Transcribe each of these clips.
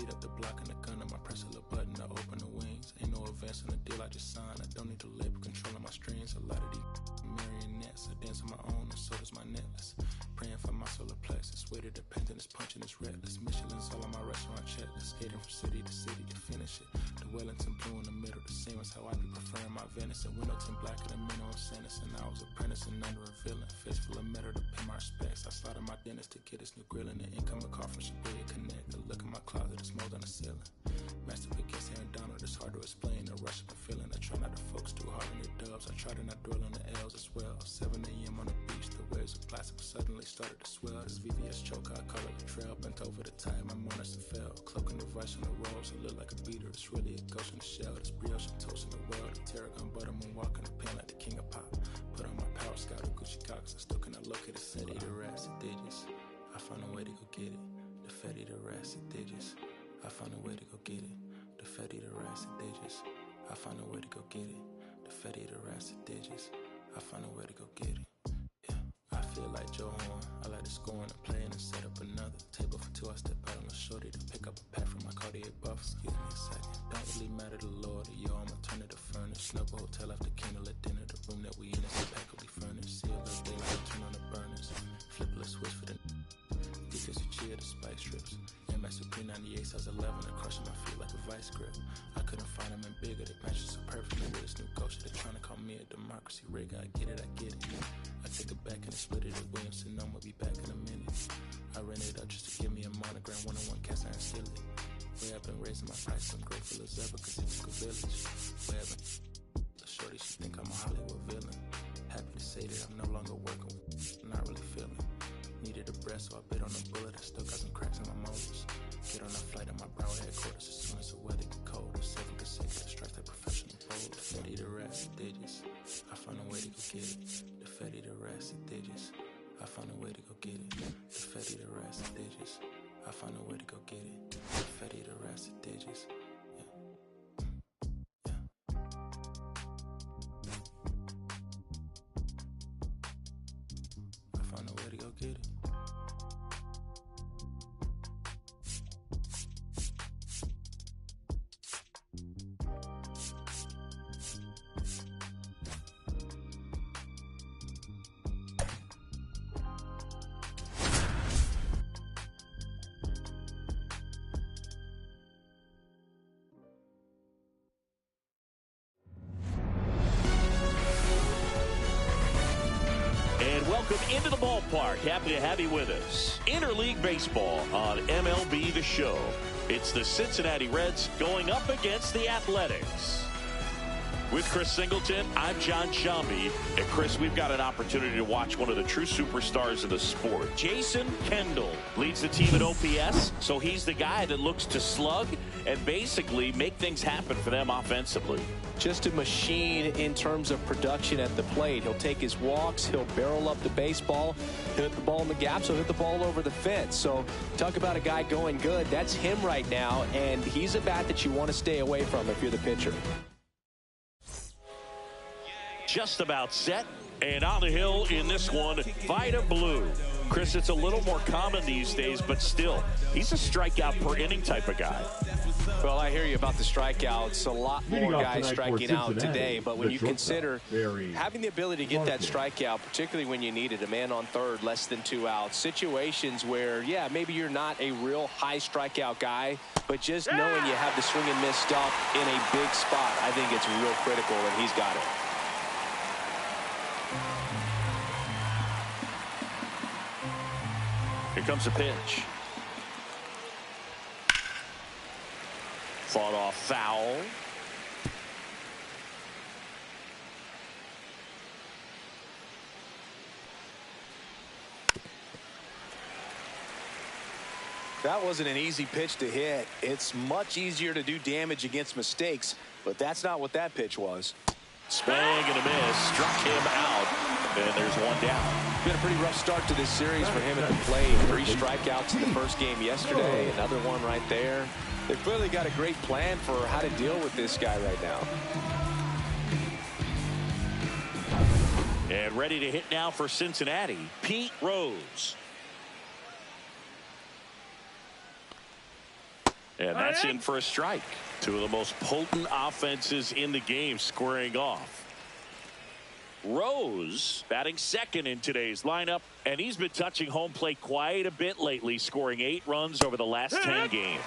beat up the block and the gun. I press a little button to open the wings. Ain't no advance on the deal I just signed. I don't need the label controlling my strings. A lot of these marionettes. I dance on my own and so does my necklace. Praying for my solar plexus. Way to dependent is punching is reckless. Michelin's all on my restaurant checklist. Skating from city to city to finish it. The Wellington blue in the middle. The same as how I be preferring my venison. Windowton black and the minimum sentence. And I was apprenticing under a villain. Face full of metal to pay my respects. I slotted my dentist to get his new grill in the incoming call from Shibuya Connect. The look in my closet is mold on the ceiling. Master pick against Aaron Donald. It's hard to explain the rush of the feeling. I try not to focus too hard on the dubs. I try to not dwell on the L's as well. 7 a.m. on the beach. The waves of plastic suddenly started to swell. This VVS choker, I call it a trail. Bent over the tide, my mourners and fell. Cloaking the vice on the rolls. I look like a beater. It's really a ghost in the shell. This brioche and toast in the world. The tarragon butter moon walking the pen like the king of pop. Put on my power scout or Gucci Cox. I still cannot locate a city. The rats and digits. I found a way to go get it. The fatty, the rats and digits. I found a way to go get it. The fatty, the rats and digits. I found a way to go get it. The fatty, the rats and digits. I found a way to go get it. I feel like Joe Horn. I like to score and play and set up another table for two. I step out on the shorty to pick up a pack from my Cartier buff. Excuse me a second. Don't really matter to Lord or yo. I'ma turn it to furnace. Snub hotel after candle at dinner. The room that we in is impeccably furnished. See a little daylight, turn on the burners. Flip a little switch for the because you cheer the spice strips. MS Supreme 98 size 11 and crushing my feet like a vice grip. I couldn't find them in bigger. They match so perfectly with this new culture. They're trying to call me a democracy rig. I get it. I take it back and split it at Williamson. I'm gonna be back in a minute. I ran it up just to give me a monogram. One-on-one cast iron silly. Way I've been raising my price. I'm grateful as ever cause it took a village. Way I've been the shorty, she think I'm a Hollywood villain. Happy to say that I'm no longer working. Not really feeling. Needed a breath, so I bit on a bullet. I still got some cracks in my motors. Get on a flight at my Broward headquarters as soon as the weather get colder. 7 consecutive strikes like professional bowlers. The fatty, the rats, and digits. I found a way to go get it. The fatty, the rats, and digits. I found a way to go get it. The fatty, the rats, and digits. I found a way to go get it. The fatty, the rats, and digits. I found a way to go get it. Welcome into the ballpark. Happy to have you with us. Interleague Baseball on MLB The Show. It's the Cincinnati Reds going up against the Athletics. With Chris Singleton, I'm John Shambi. And Chris, we've got an opportunity to watch one of the true superstars of the sport. Jason Kendall leads the team at OPS, so he's the guy that looks to slug and basically make things happen for them offensively. Just a machine in terms of production at the plate. He'll take his walks, he'll barrel up the baseball, he'll hit the ball in the gaps, he'll hit the ball over the fence. So talk about a guy going good. That's him right now, and he's a bat that you want to stay away from if you're the pitcher. Just about set, and on the hill in this one, Vida Blue. Chris, it's a little more common these days, but still, he's a strikeout per inning type of guy. Well, I hear you about the strikeouts. A lot more guys striking out today, but when you consider having the ability to get that strikeout, particularly when you need it, a man on third, less than 2 outs, situations where, yeah, maybe you're not a real high strikeout guy, but just knowing you have the swing and miss stuff in a big spot, I think it's real critical, and he's got it. Here comes a pitch. Fought off foul. That wasn't an easy pitch to hit. It's much easier to do damage against mistakes, but that's not what that pitch was. Swing and a miss. Struck him out. And there's one down. Been a pretty rough start to this series for him at the plate. 3 strikeouts in the first game yesterday. Another one right there. They've clearly got a great plan for how to deal with this guy right now. And ready to hit now for Cincinnati, Pete Rose. And that's in for a strike. Two of the most potent offenses in the game squaring off. Rose batting second in today's lineup, and he's been touching home plate quite a bit lately, scoring 8 runs over the last 10 games.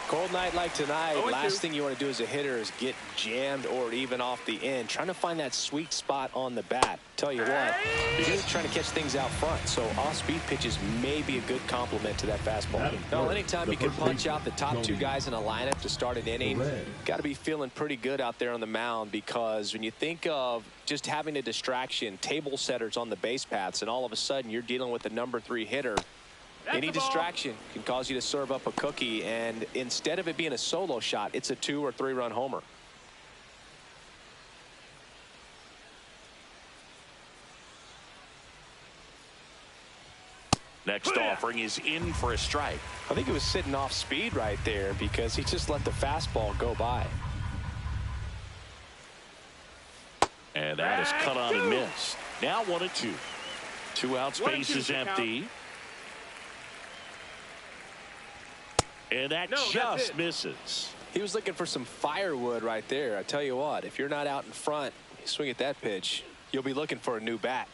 Cold night like tonight, last thing you want to do as a hitter is get jammed or even off the end. Trying to find that sweet spot on the bat. Tell you what, you're trying to catch things out front, so off-speed pitches may be a good complement to that fastball. No, anytime you can punch out the top 2 guys in a lineup to start an inning, got to be feeling pretty good out there on the mound, because when you think of just having a distraction, table setters on the base paths, and all of a sudden you're dealing with the number 3 hitter, any distraction can cause you to serve up a cookie, and instead of it being a solo shot, it's a 2 or 3 run homer. Next offering is in for a strike. I think he was sitting off speed right there because he just let the fastball go by. And that is cut on and missed. Now 1-2. 2 outs, base is empty. And that just misses. He was looking for some firewood right there. I tell you what, if you're not out in front, you swing at that pitch, you'll be looking for a new bat.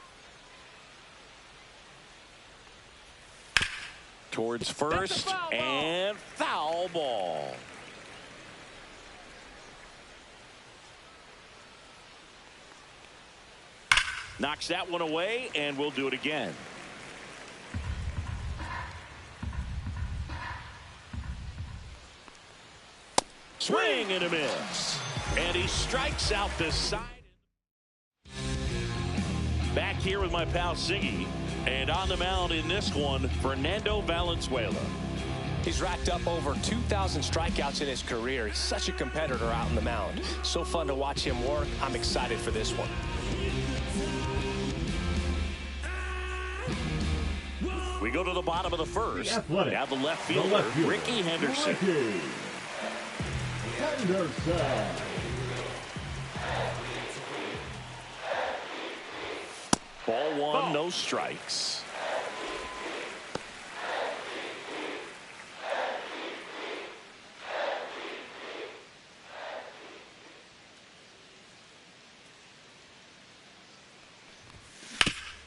Towards first, and foul ball. Knocks that one away, and we'll do it again. Swing and a miss. And he strikes out this side. Back here with my pal Siggy. And on the mound in this one, Fernando Valenzuela. He's racked up over 2,000 strikeouts in his career. He's such a competitor out in the mound. So fun to watch him work. I'm excited for this one. We go to the bottom of the first. Now the left fielder, Ricky Henderson. Ball 1, no strikes.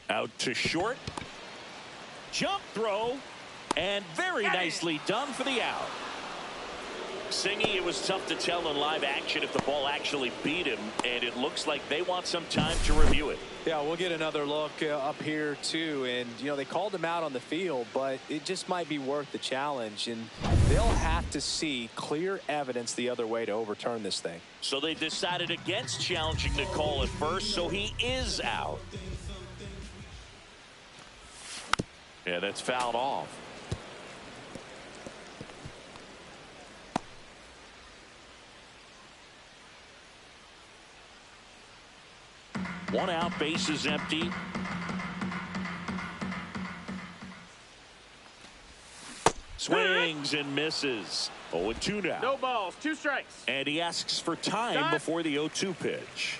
Out to short. Jump throw, and very nicely done for the out. Singy, it was tough to tell in live action if the ball actually beat him, and it looks like they want some time to review it. Yeah, we'll get another look up here too, and you know, they called him out on the field, but it just might be worth the challenge, and they'll have to see clear evidence the other way to overturn this thing. So they decided against challenging the call at first, so he is out. Yeah, that's fouled off. One out, base is empty. Swings and misses. 0-2 now. No balls, 2 strikes. And he asks for time before the 0-2 pitch.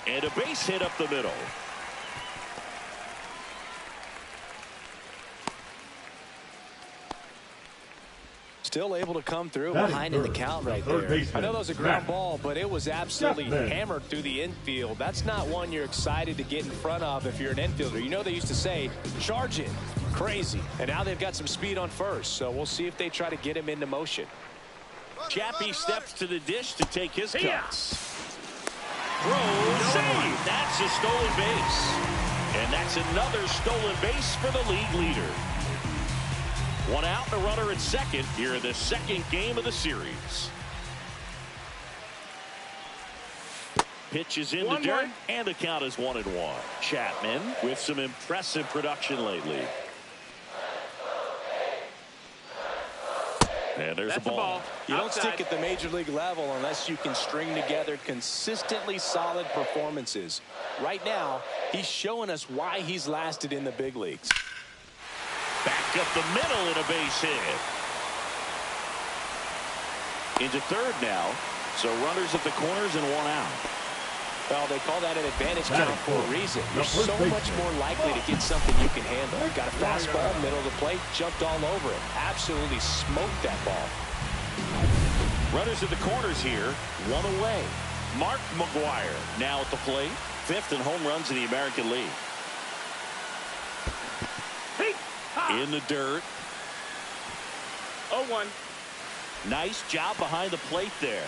And a base hit up the middle. Still able to come through behind in the count right there. I know that was a ground ball, but it was absolutely hammered through the infield. That's not one you're excited to get in front of if you're an infielder. You know, they used to say, charge it, crazy. And now they've got some speed on first, so we'll see if they try to get him into motion. Chappie steps to the dish to take his cuts. Throw, save. That's a stolen base. And that's another stolen base for the league leader. One out and a runner at second here in the second game of the series. Pitch is in the dirt, and the count is 1-1. Chapman with some impressive production lately. And there's a ball. You don't stick at the major league level unless you can string together consistently solid performances. Right now, he's showing us why he's lasted in the big leagues. Back up the middle in a base hit. Into third now. So runners at the corners and one out. Well, they call that an advantage count for a reason. You're so much more likely to get something you can handle. Got a fastball, middle of the plate, jumped all over it. Absolutely smoked that ball. Runners at the corners here, one away. Mark McGwire now at the plate. 5th in home runs in the American League. In the dirt. 0-1. Nice job behind the plate there.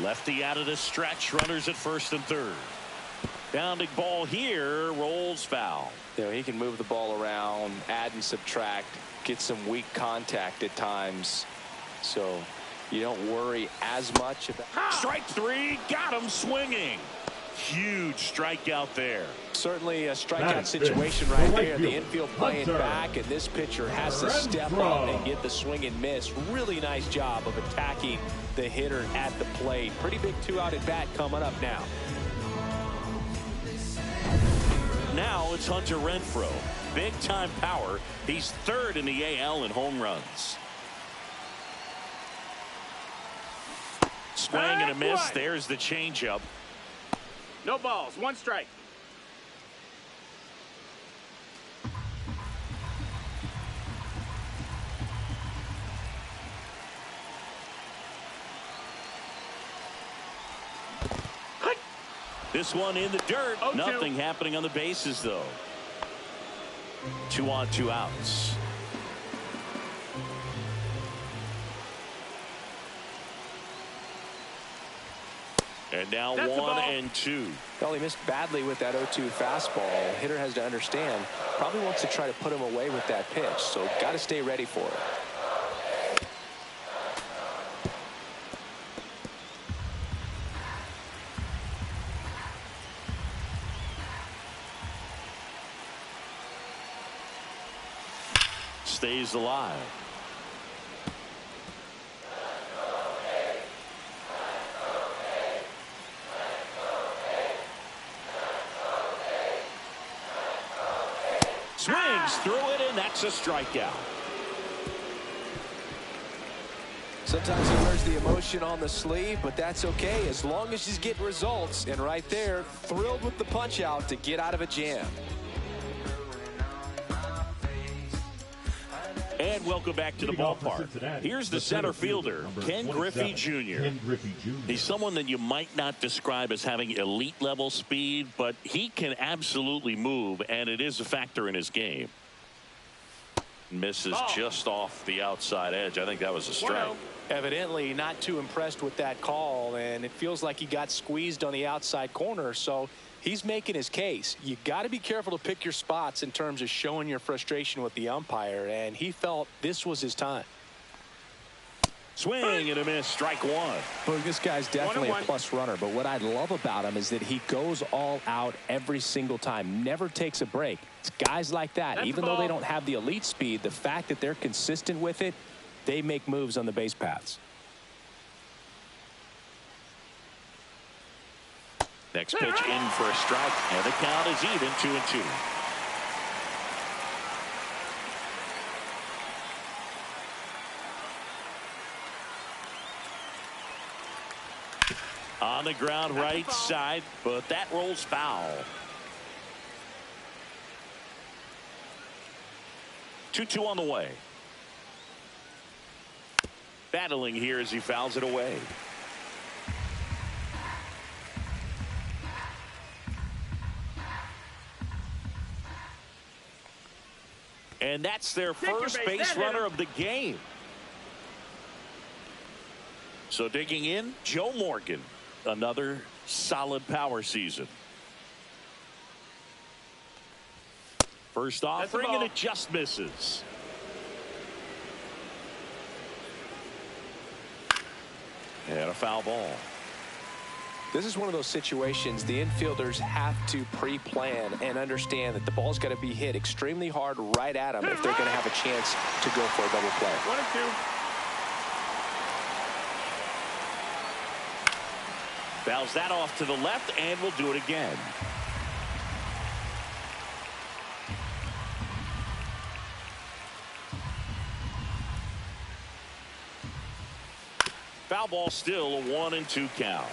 Lefty out of the stretch. Runners at 1st and 3rd. Bounding ball here. Rolls foul. You know, he can move the ball around, add and subtract, get some weak contact at times. So you don't worry as much about. Strike 3. Got him swinging. Huge strikeout there. Certainly a strikeout situation right there. The infield playing back, and this pitcher has to step up and get the swing and miss. Really nice job of attacking the hitter at the plate. Pretty big 2-out at bat coming up now. Now it's Hunter Renfroe. Big time power. He's 3rd in the AL in home runs. Swing and a miss. There's the changeup. No balls. 1 strike. This one in the dirt. 0-2. Nothing happening on the bases, though. 2 on, 2 outs. And now That's 1 and 2. Well, he missed badly with that 0-2 fastball. The hitter has to understand, probably wants to try to put him away with that pitch, so got to stay ready for it. Stays alive. Swings through it, and that's a strikeout. Sometimes he wears the emotion on the sleeve, but that's okay as long as he's getting results. And right there, thrilled with the punch out to get out of a jam. And welcome back to the ballpark. Here's the center fielder, Ken Griffey Jr. He's someone that you might not describe as having elite level speed, but he can absolutely move, and it is a factor in his game. Misses just off the outside edge. I think that was a strike. Evidently not too impressed with that call, and it feels like he got squeezed on the outside corner, so he's making his case. You got to be careful to pick your spots in terms of showing your frustration with the umpire, and he felt this was his time. Swing and a miss. Strike 1. Well, this guy's definitely a plus runner, but what I love about him is that he goes all out every single time, never takes a break. It's guys like that, even though they don't have the elite speed, the fact that they're consistent with it, they make moves on the base paths. Next pitch in for a strike, and the count is even, 2-2. On the ground right side, but that rolls foul. 2-2 on the way. Battling here as he fouls it away. And that's their first base runner of the game. So digging in, Joe Morgan. Another solid power season. First offering, and it just misses. And a foul ball. This is one of those situations the infielders have to pre-plan and understand that the ball's got to be hit extremely hard right at them if they're going to have a chance to go for a double play. 1 and 2. Fouls that off to the left, and will do it again. Foul ball, still a 1-2 count.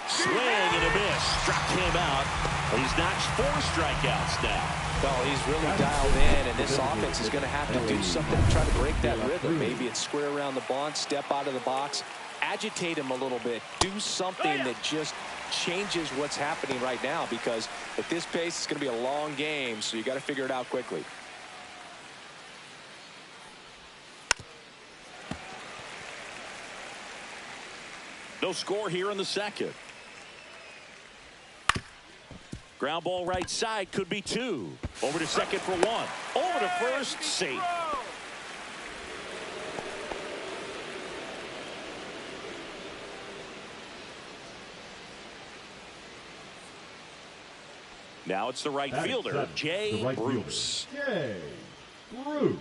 Swing and a miss. Struck him out. He's notched 4 strikeouts now. Well, he's really dialed in, and this offense is going to have to do something to try to break that rhythm. Maybe it's square around the bunt, step out of the box, agitate him a little bit, do something that just changes what's happening right now, because at this pace, it's going to be a long game, so you got to figure it out quickly. No score here in the second. Ground ball right side, could be 2. Over to second for 1. Over to first, safe. Now it's the right fielder, Jay Bruce. Jay Bruce.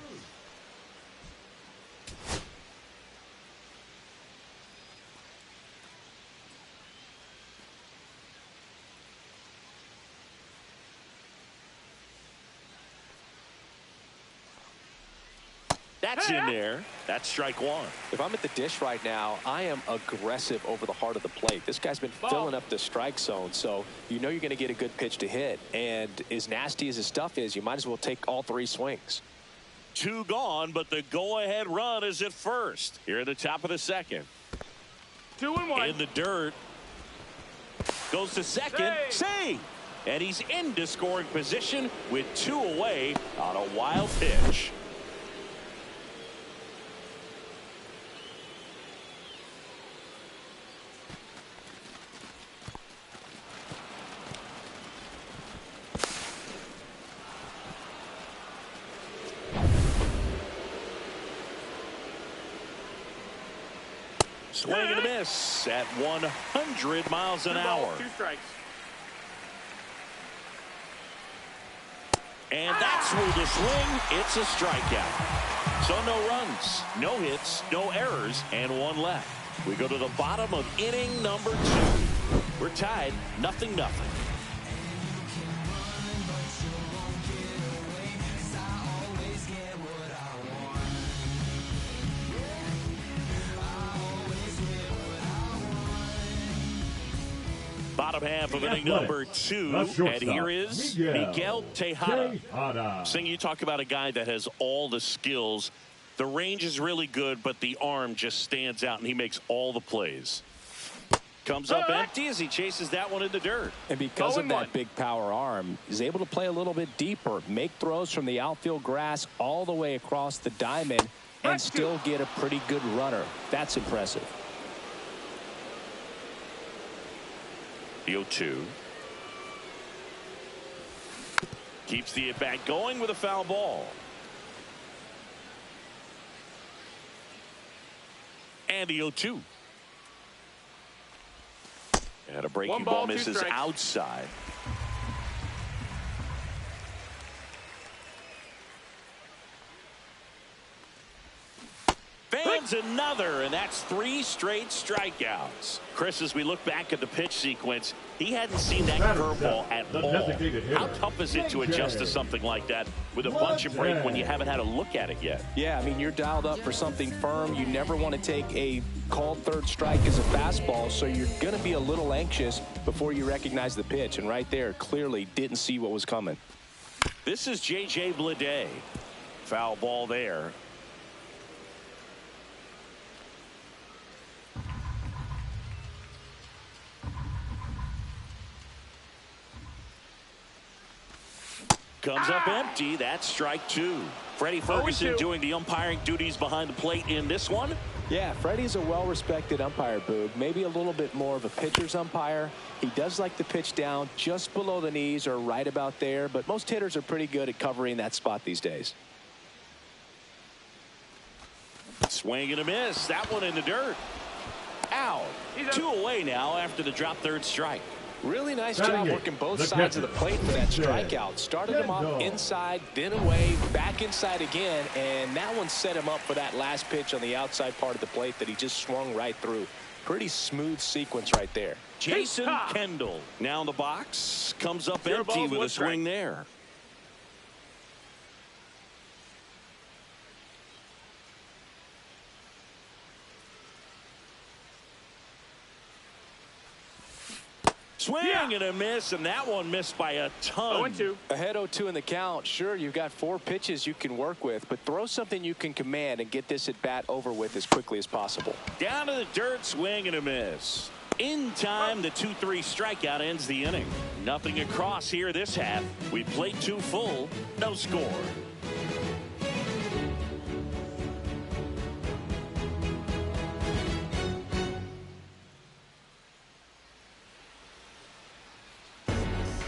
That's in there. That's strike 1. If I'm at the dish right now, I am aggressive over the heart of the plate. This guy's been filling up the strike zone, so you know you're going to get a good pitch to hit. And as nasty as his stuff is, you might as well take all 3 swings. 2 gone, but the go-ahead run is at first. Here at the top of the second. 2-1. In the dirt. Goes to second. Save. And he's into scoring position with 2 away on a wild pitch. Swing and a miss at 100 miles an hour. 2 strikes. And that's through the swing. It's a strikeout. So no runs, no hits, no errors, and 1 left. We go to the bottom of inning number 2. We're tied 0-0. Bottom half of inning number 2, and here is Miguel Tejada. Sing, you talk about a guy that has all the skills. The range is really good, but the arm just stands out, and he makes all the plays. Comes up empty as he chases that one in the dirt. And because of that big power arm, he's able to play a little bit deeper, make throws from the outfield grass all the way across the diamond, and still get a pretty good runner. That's impressive. The 0-2. Keeps the at-bat going with a foul ball. And the 0-2. And a breaking ball misses outside. Fans another, and that's 3 straight strikeouts. Chris, as we look back at the pitch sequence, he hadn't seen that curveball at all. How tough is it to adjust to something like that with a bunch of break when you haven't had a look at it yet? Yeah, I mean, you're dialed up for something firm. You never want to take a called third strike as a fastball, so you're going to be a little anxious before you recognize the pitch. And right there, clearly didn't see what was coming. This is J.J. Bleday. Foul ball there. Comes up empty. That's strike 2. Freddie Ferguson doing the umpiring duties behind the plate in this one. Yeah, Freddie's a well-respected umpire, Boog. Maybe a little bit more of a pitcher's umpire. He does like to pitch down just below the knees or right about there, but most hitters are pretty good at covering that spot these days. Swing and a miss. That one in the dirt. Out. 2 away now after the drop third strike. Really nice job working both sides of the plate for that strikeout. Started him off inside, then away, back inside again, and that one set him up for that last pitch on the outside part of the plate that he just swung right through. Pretty smooth sequence right there. Jason Kendall now in the box, comes up empty with a swing there. Swing and a miss, and that one missed by a ton. 0-2. Ahead 0-2 in the count. Sure, you've got 4 pitches you can work with, but throw something you can command and get this at bat over with as quickly as possible. Down to the dirt, swing and a miss. In time, the 2-3 strikeout ends the inning. Nothing across here this half. We played 2 full, no score.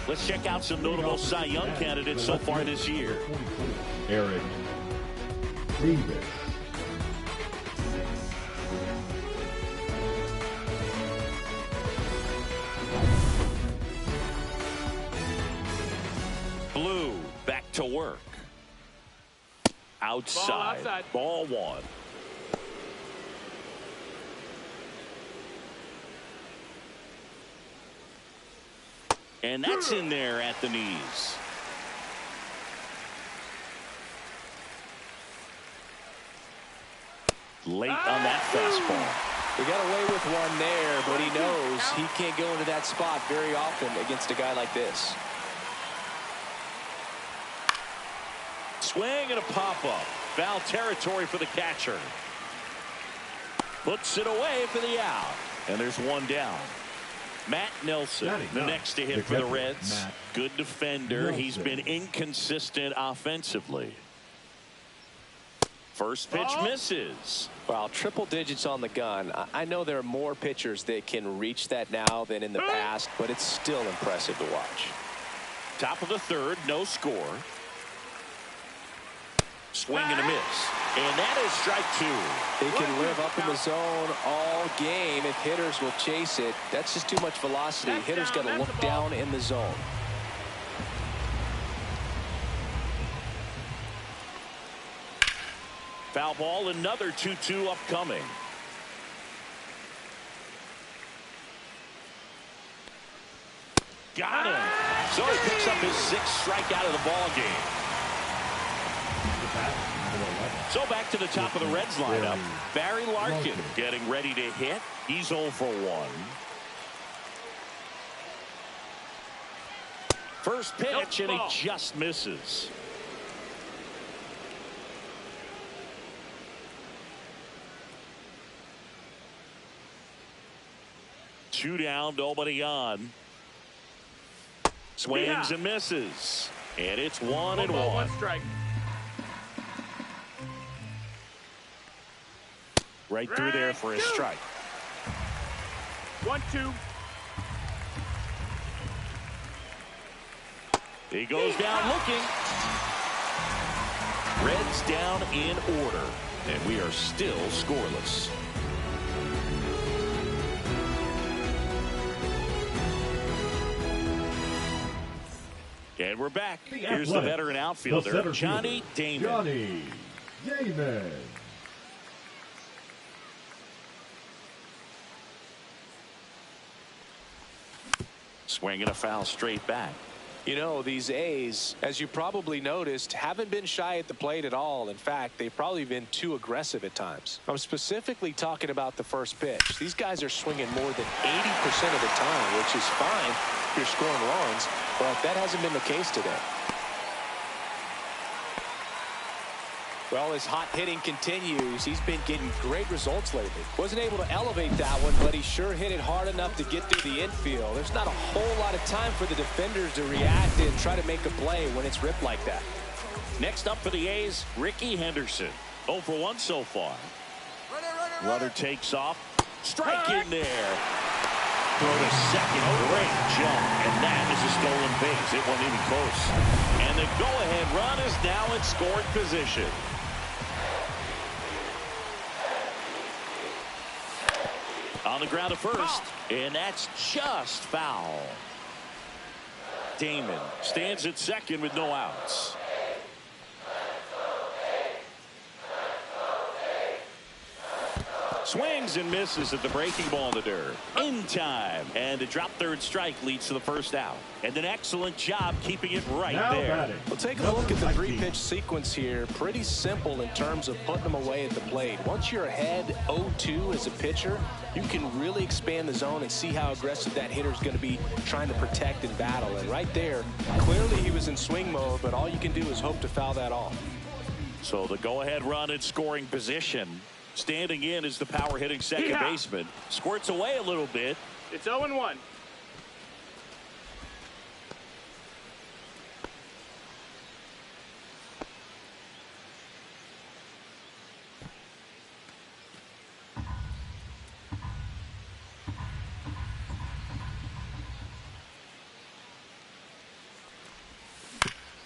Let's check out some notable Cy Young candidates so far this year. Eric Davis. Blue back to work. Outside. Ball 1. And that's in there at the knees. Late on that fastball. He got away with one there, but he knows he can't go into that spot very often against a guy like this. Swing and a pop-up. Foul territory for the catcher. Puts it away for the out. And there's one down. Matt Nelson, the next to hit for the Reds. Good defender. He's been inconsistent offensively. First pitch misses. Well, triple digits on the gun. I know there are more pitchers that can reach that now than in the past, but it's still impressive to watch. Top of the 3rd, no score. Swing and a miss. And that is strike 2. They can live up in the zone all game if hitters will chase it. That's just too much velocity. Hitters got to look down in the zone. Foul ball, another 2-2 upcoming. Got him. So he picks up his 6th strikeout of the ball game. So back to the top of the Reds lineup. Barry Larkin getting ready to hit. He's 0 for 1. First pitch, and he just misses. Two down, nobody on. Swings and misses. And it's 1-1. 1 strike. Right through there for a strike. 1-2. He goes down looking. Reds down in order. And we are still scoreless. And we're back. Here's the veteran outfielder, Johnny Damon. Johnny Damon. Swinging a foul straight back. You know, these A's, as you probably noticed, haven't been shy at the plate at all. In fact, they've probably been too aggressive at times. I'm specifically talking about the first pitch. These guys are swinging more than 80% of the time, which is fine if you're scoring runs, but that hasn't been the case today. Well, as hot hitting continues, he's been getting great results lately. Wasn't able to elevate that one, but he sure hit it hard enough to get through the infield. There's not a whole lot of time for the defenders to react and try to make a play when it's ripped like that. Next up for the A's, Ricky Henderson. 0 for 1 so far. Runner takes off. Strike in there. Throw to second. Great jump. And that is a stolen base. It wasn't even close. And the go-ahead run is now in scoring position. On the ground at first, and that's just foul. Damon stands at second with no outs. Swings and misses at the breaking ball in the dirt. In time. And a drop third strike leads to the first out. And an excellent job keeping it right there. Well, take a look at the three-pitch sequence here. Pretty simple in terms of putting them away at the plate. Once you're ahead 0-2 as a pitcher, you can really expand the zone and see how aggressive that hitter is going to be trying to protect and battle. And right there, clearly he was in swing mode, but all you can do is hope to foul that off. So the go-ahead run in scoring position. Standing in is the power-hitting second baseman. Squirts away a little bit. It's 0-1.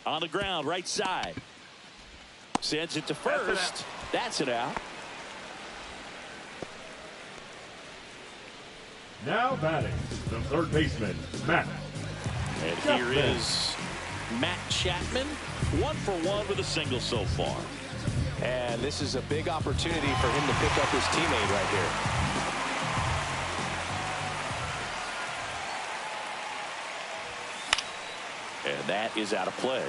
On the ground, right side. Sends it to first. That's it out. Now batting, the third baseman, Matt. And here is Matt Chapman, 1 for 1 with a single so far. And this is a big opportunity for him to pick up his teammate right here. And that is out of play.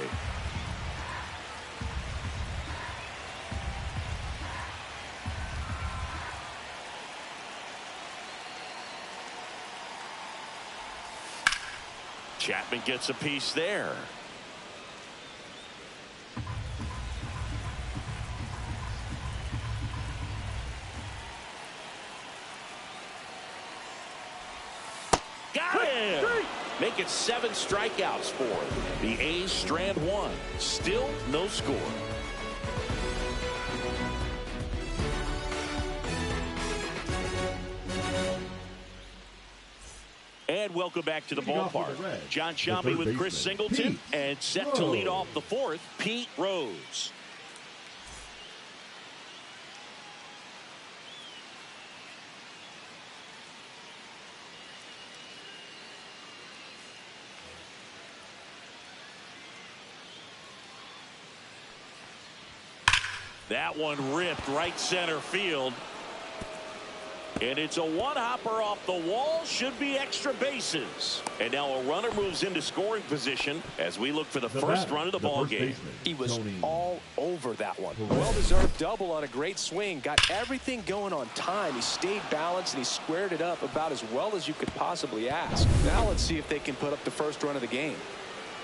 Chapman gets a piece there. Got him! Make it 7 strikeouts for him. The A's strand 1. Still no score. And welcome back to the ballpark. John Sciambi with Chris Singleton, and set to lead off the 4th, Pete Rose. That one ripped right center field. And it's a one-hopper off the wall. Should be extra bases. And now a runner moves into scoring position as we look for the first run of the ball game. He was all over that one. Well-deserved double on a great swing. Got everything going on time. He stayed balanced and he squared it up about as well as you could possibly ask. Now let's see if they can put up the first run of the game.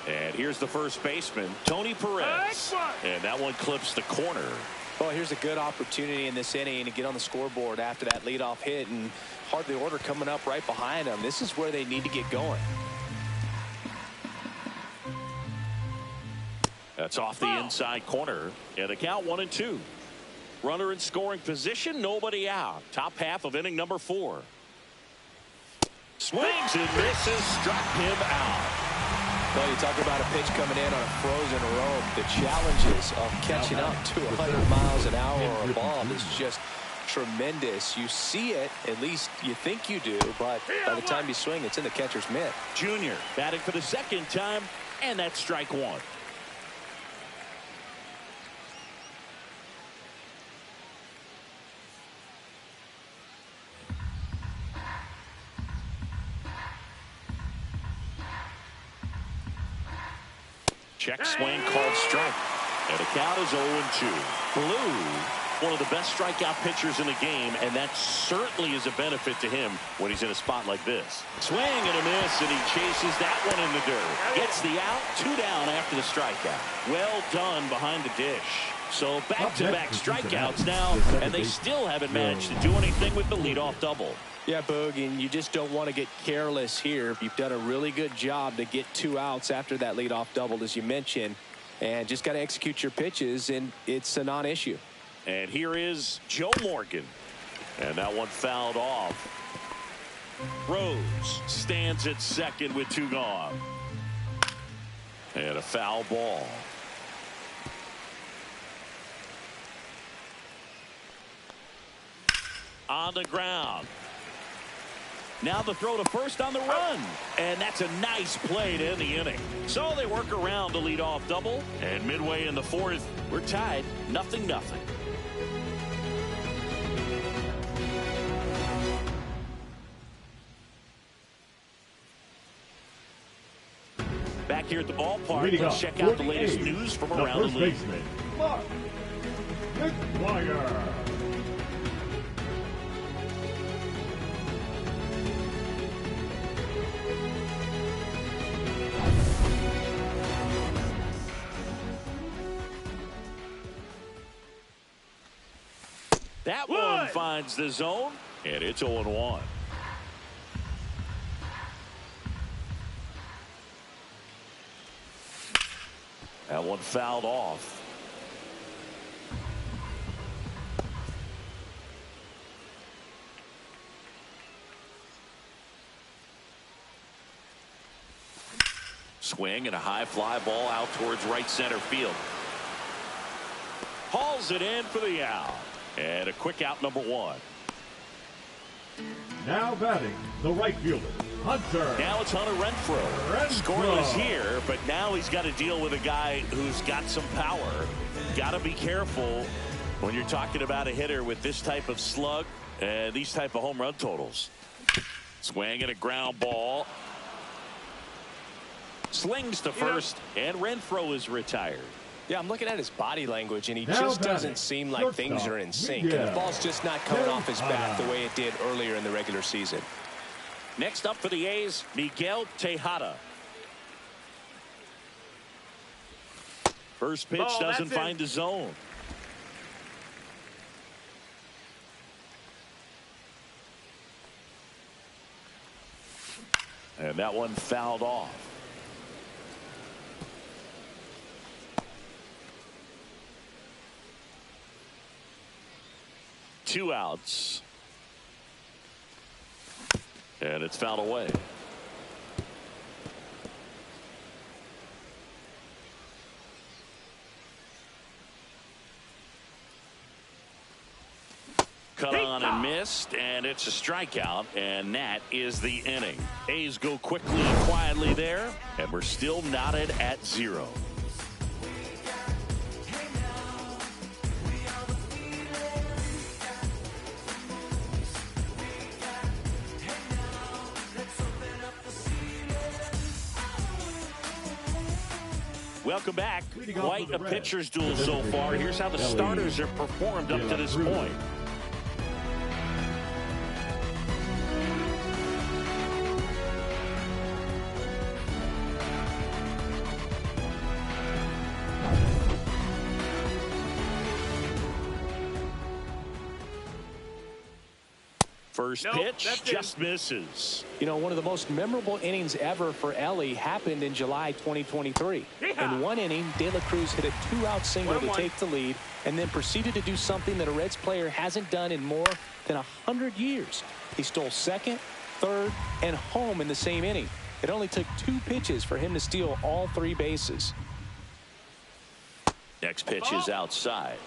And here's the first baseman, Tony Perez. And that one clips the corner. Well, here's a good opportunity in this inning to get on the scoreboard after that leadoff hit, and hardly order coming up right behind them. This is where they need to get going. That's off the inside corner, and a count 1-2. Runner in scoring position, nobody out. Top half of inning number 4. Swings and misses, struck him out. Well, you talk about a pitch coming in on a frozen rope. The challenges of catching up to 100 miles an hour or above is just tremendous. You see it, at least you think you do, but by the time you swing, it's in the catcher's mitt. Junior batting for the second time, and that's strike 1. Check swing called strike. And the count is 0-2. Blue, one of the best strikeout pitchers in the game, and that certainly is a benefit to him when he's in a spot like this. Swing and a miss, and he chases that one in the dirt. Gets the out, 2 down after the strikeout. Well done behind the dish. So back-to-back strikeouts now, and they still haven't managed to do anything with the leadoff double. Yeah, Boog, and you just don't want to get careless here. You've done a really good job to get 2 outs after that leadoff double, as you mentioned, and just got to execute your pitches, and it's a non-issue. And here is Joe Morgan, and that one fouled off. Rose stands at second with 2 gone. And a foul ball. On the ground. Now the throw to first on the run. And that's a nice play to end the inning. So they work around the leadoff double. And midway in the fourth, we're tied 0-0. Back here at the ballpark, let's check out the latest news from around the league. Mark McGwire. That one finds the zone, and it's 0-1. That one fouled off. Swing and a high fly ball out towards right center field. Hauls it in for the out. And a quick out, number 1. Now batting, the right fielder, Hunter. Now it's Hunter Renfroe. Scoreless here, but now he's got to deal with a guy who's got some power. Got to be careful when you're talking about a hitter with this type of slug and these type of home run totals. Swing and a ground ball. Slings to first, and Renfroe is retired. Yeah, I'm looking at his body language, and he just doesn't seem like things are in sync. And the ball's just not coming off his bat the way it did earlier in the regular season. Next up for the A's, Miguel Tejada. First pitch doesn't find the zone. And that one fouled off. Two outs. And it's fouled away. Cut on and missed, and it's a strikeout, and that is the inning. A's go quickly and quietly there, and we're still knotted at 0. Welcome back. Quite a pitcher's duel so far. Here's how the starters have performed up to this point. First pitch just misses. You know, one of the most memorable innings ever for Elly happened in July 2023. In one inning, De La Cruz hit a 2-out single to take the lead and then proceeded to do something that a Reds player hasn't done in more than 100 years. He stole second, third, and home in the same inning. It only took 2 pitches for him to steal all 3 bases. Next pitch is outside.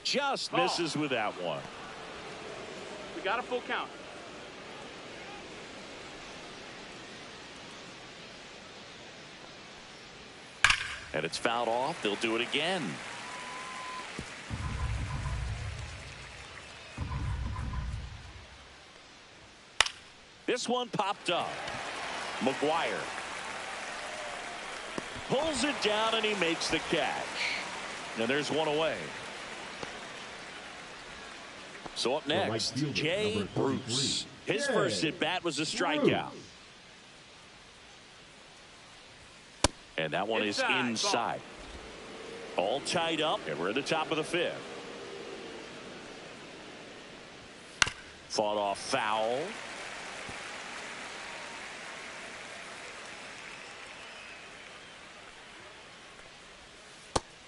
Just misses with that one. We got a full count. And it's fouled off. They'll do it again. This one popped up. McGwire pulls it down, and he makes the catch. Now there's one away. So up next, Jay Bruce. His first at bat was a strikeout. And that one is inside. All tied up, and we're at the top of the 5th. Fought off foul.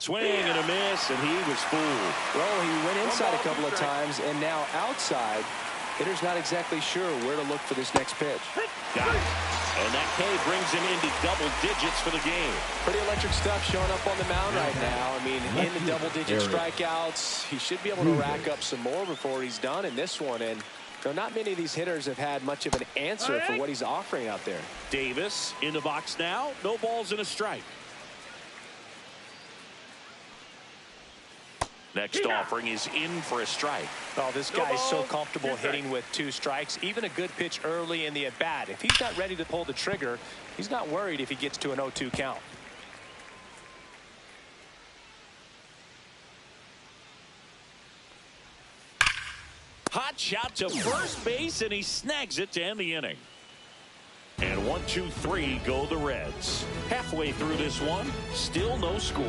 Swing and a miss, and he was fooled. Well, he went inside a couple of times, and now outside. Hitter's not exactly sure where to look for this next pitch. Got it. And that K brings him into double digits for the game. Pretty electric stuff showing up on the mound right now. I mean, in the double-digit strikeouts, he should be able to rack up some more before he's done in this one. And not many of these hitters have had much of an answer for what he's offering out there. Davis in the box now. No balls and a strike. Next offering is in for a strike. Oh, this guy is so comfortable hitting with 2 strikes. Even a good pitch early in the at-bat. If he's not ready to pull the trigger, he's not worried if he gets to an 0-2 count. Hot shot to first base, and he snags it to end the inning. And 1, 2, 3 go the Reds. Halfway through this one, still no score.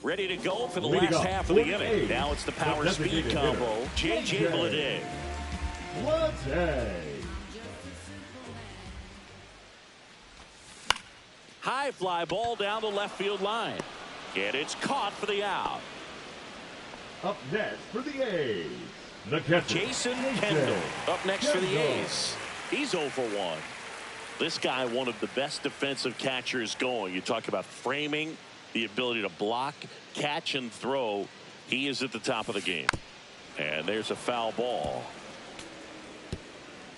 Ready to go for the last half of the inning. Now it's the power speed combo. J.J. Bleday. High fly ball down the left field line. And it's caught for the out. Up next for the A's, the catcher, Jason Kendall. Up next for the A's. He's 0 for 1. This guy, one of the best defensive catchers going. You talk about framing, the ability to block, catch, and throw. He is at the top of the game. And there's a foul ball.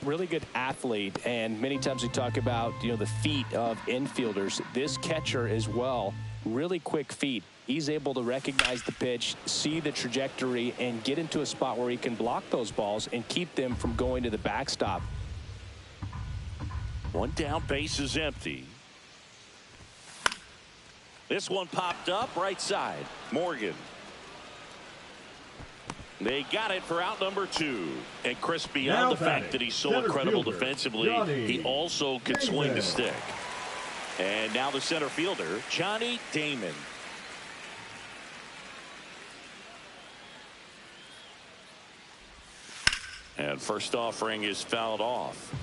Really good athlete, and many times we talk about, the feet of infielders. This catcher as well, really quick feet. He's able to recognize the pitch, see the trajectory, and get into a spot where he can block those balls and keep them from going to the backstop. One down, base is empty. This one popped up right side. Morgan. They got it for out number 2. And Chris, beyond the fact that he's so incredible defensively, he also could swing the stick. And now the center fielder, Johnny Damon. And first offering is fouled off.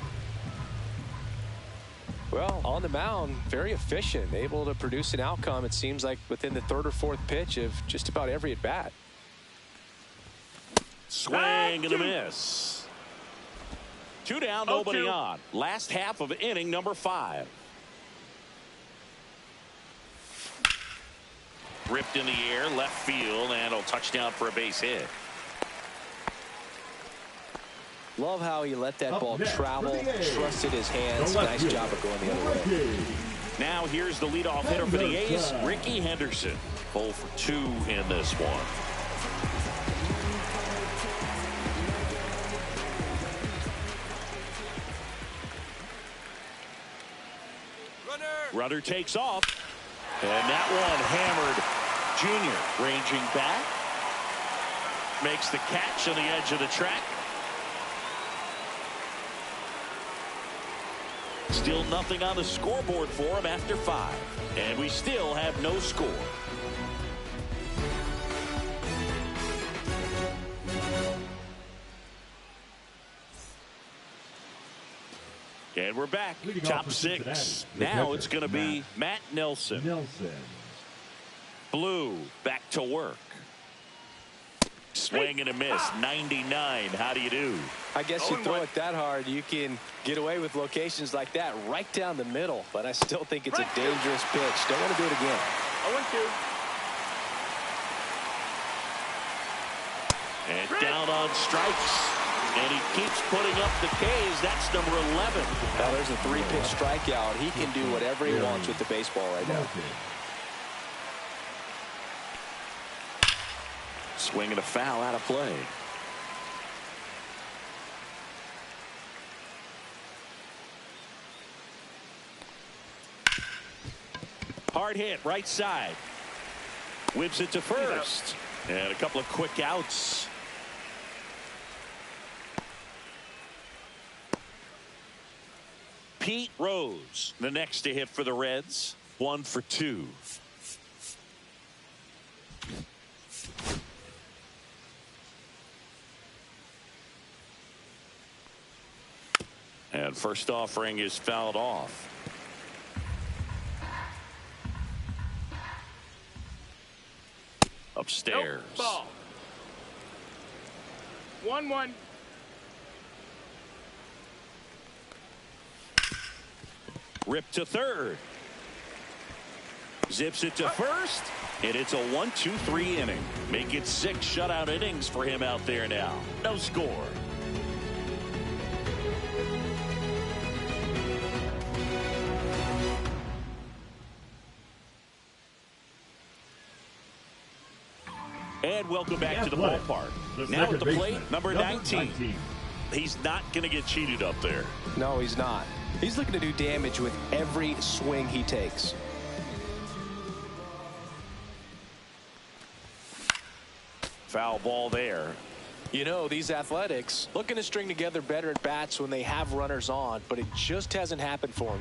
Well, on the mound, very efficient, able to produce an outcome, it seems like, within the 3rd or 4th pitch of just about every at-bat. Swing and a miss. 2 down, nobody on. Last half of inning number 5. Ripped in the air, left field, and a touchdown for a base hit. Love how he let that ball travel, trusted his hands. Nice job of going the other way. Now here's the leadoff hitter for the A's, Ricky Henderson. 0 for 2 in this one. Runner takes off. And that one hammered. Junior ranging back. Makes the catch on the edge of the track. Still nothing on the scoreboard for him after 5. And we still have no score. And we're back. Top 6. Now it's going to be Matt Nelson. Blue back to work. Swing and a miss. 99. How do you do? I guess you throw it that hard, you can get away with locations like that right down the middle. But I still think it's a dangerous pitch. Don't want to do it again. 0-2. And down on strikes. And he keeps putting up the Ks. That's number 11. Now there's a 3-pitch strikeout. He can do whatever he wants with the baseball right now. Swing and a foul out of play. Hard hit right side. Whips it to first. And a couple of quick outs. Pete Rose, the next to hit for the Reds. 1 for 2. And first offering is fouled off. upstairs. Nope, ball. 1-1. Rip to third. Zips it to first. And it's a 1-2-3 inning. Make it 6 shutout innings for him out there now. No score. And welcome back to the ballpark. Now at the plate, number 19. He's not going to get cheated up there. No, he's not. He's looking to do damage with every swing he takes. Foul ball there. You know, these Athletics looking to string together better at bats when they have runners on, but it just hasn't happened for him yet.